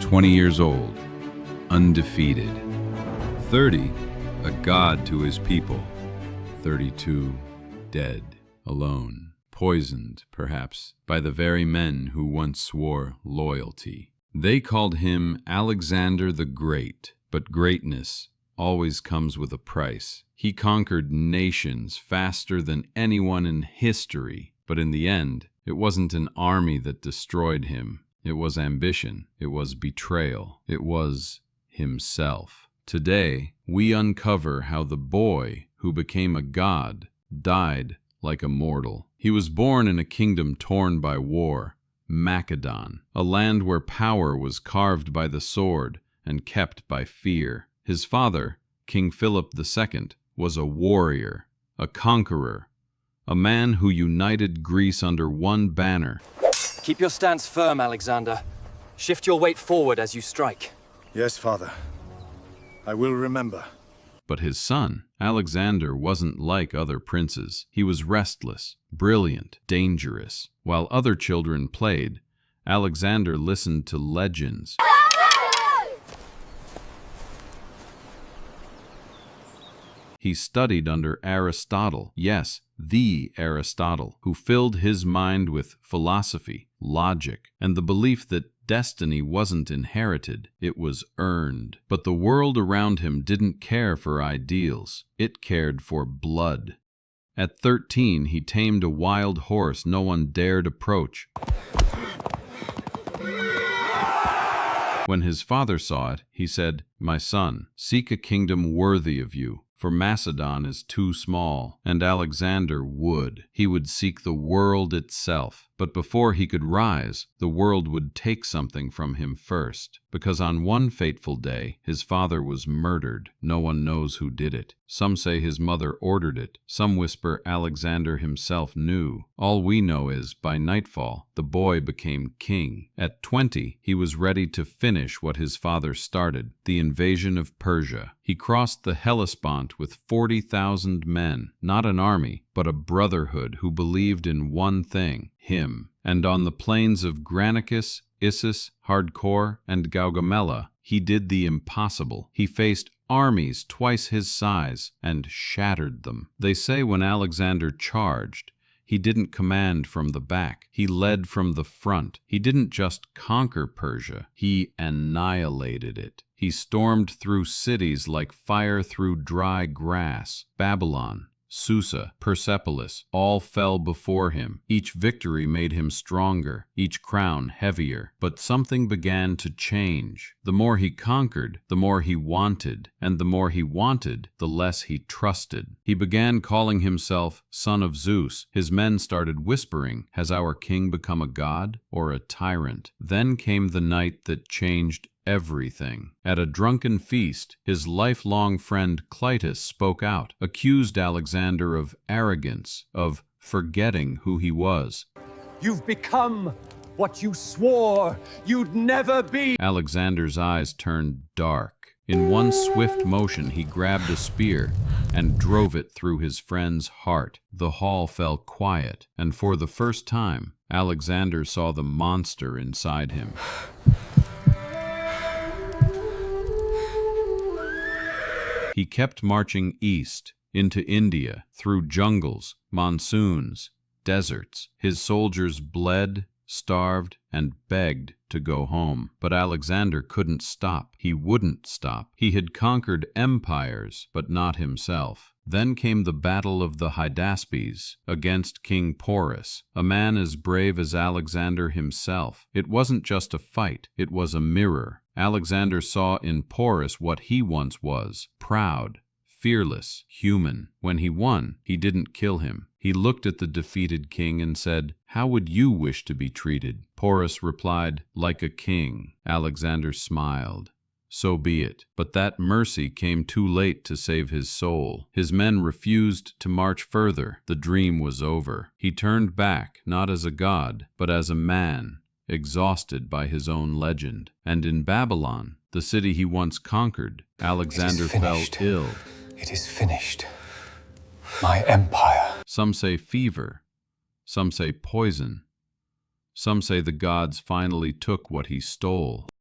20 years old, undefeated. 30, a god to his people. 32, dead, alone, poisoned, perhaps, by the very men who once swore loyalty. They called him Alexander the Great, but greatness always comes with a price. He conquered nations faster than anyone in history, but in the end, it wasn't an army that destroyed him. It was ambition. It was betrayal. It was himself. Today, we uncover how the boy who became a god died like a mortal. He was born in a kingdom torn by war, Macedon, a land where power was carved by the sword and kept by fear. His father, King Philip II, was a warrior, a conqueror, a man who united Greece under one banner. Keep your stance firm, Alexander. Shift your weight forward as you strike. Yes, father. I will remember. But his son, Alexander, wasn't like other princes. He was restless, brilliant, dangerous. While other children played, Alexander listened to legends. He studied under Aristotle, yes, the Aristotle, who filled his mind with philosophy, logic, and the belief that destiny wasn't inherited, it was earned. But the world around him didn't care for ideals, it cared for blood. At 13, he tamed a wild horse no one dared approach. When his father saw it, he said, "My son, seek a kingdom worthy of you. For Macedon is too small." And Alexander would. He would seek the world itself. But before he could rise, the world would take something from him first. Because on one fateful day, his father was murdered. No one knows who did it. Some say his mother ordered it. Some whisper Alexander himself knew. All we know is, by nightfall, the boy became king. At 20, he was ready to finish what his father started, the invasion of Persia. He crossed the Hellespont with 40,000 men, not an army, but a brotherhood who believed in one thing, him. And on the plains of Granicus, Issus, Hardcore, and Gaugamela, he did the impossible. He faced armies twice his size and shattered them. They say when Alexander charged, he didn't command from the back. He led from the front. He didn't just conquer Persia. He annihilated it. He stormed through cities like fire through dry grass. Babylon, Susa, Persepolis, all fell before him. Each victory made him stronger, each crown heavier. But something began to change. The more he conquered, the more he wanted, and the more he wanted, the less he trusted. He began calling himself son of Zeus. His men started whispering, "Has our king become a god or a tyrant?" Then came the night that changed everything. At a drunken feast, his lifelong friend Clytus spoke out, accused Alexander of arrogance, of forgetting who he was. "You've become what you swore you'd never be." Alexander's eyes turned dark. In one swift motion, he grabbed a spear and drove it through his friend's heart. The hall fell quiet, and for the first time, Alexander saw the monster inside him. He kept marching east, into India, through jungles, monsoons, deserts. His soldiers bled, starved, and begged to go home. But Alexander couldn't stop. He wouldn't stop. He had conquered empires, but not himself. Then came the Battle of the Hydaspes against King Porus, a man as brave as Alexander himself. It wasn't just a fight, it was a mirror. Alexander saw in Porus what he once was, proud, fearless, human. When he won, he didn't kill him. He looked at the defeated king and said, "How would you wish to be treated?" Porus replied, "Like a king." Alexander smiled. So be it. But that mercy came too late to save his soul. His men refused to march further. The dream was over. He turned back, not as a god, but as a man, exhausted by his own legend. And in Babylon, the city he once conquered, Alexander fell ill. It is finished. My empire. Some say fever, some say poison, Some say the gods finally took what he stole.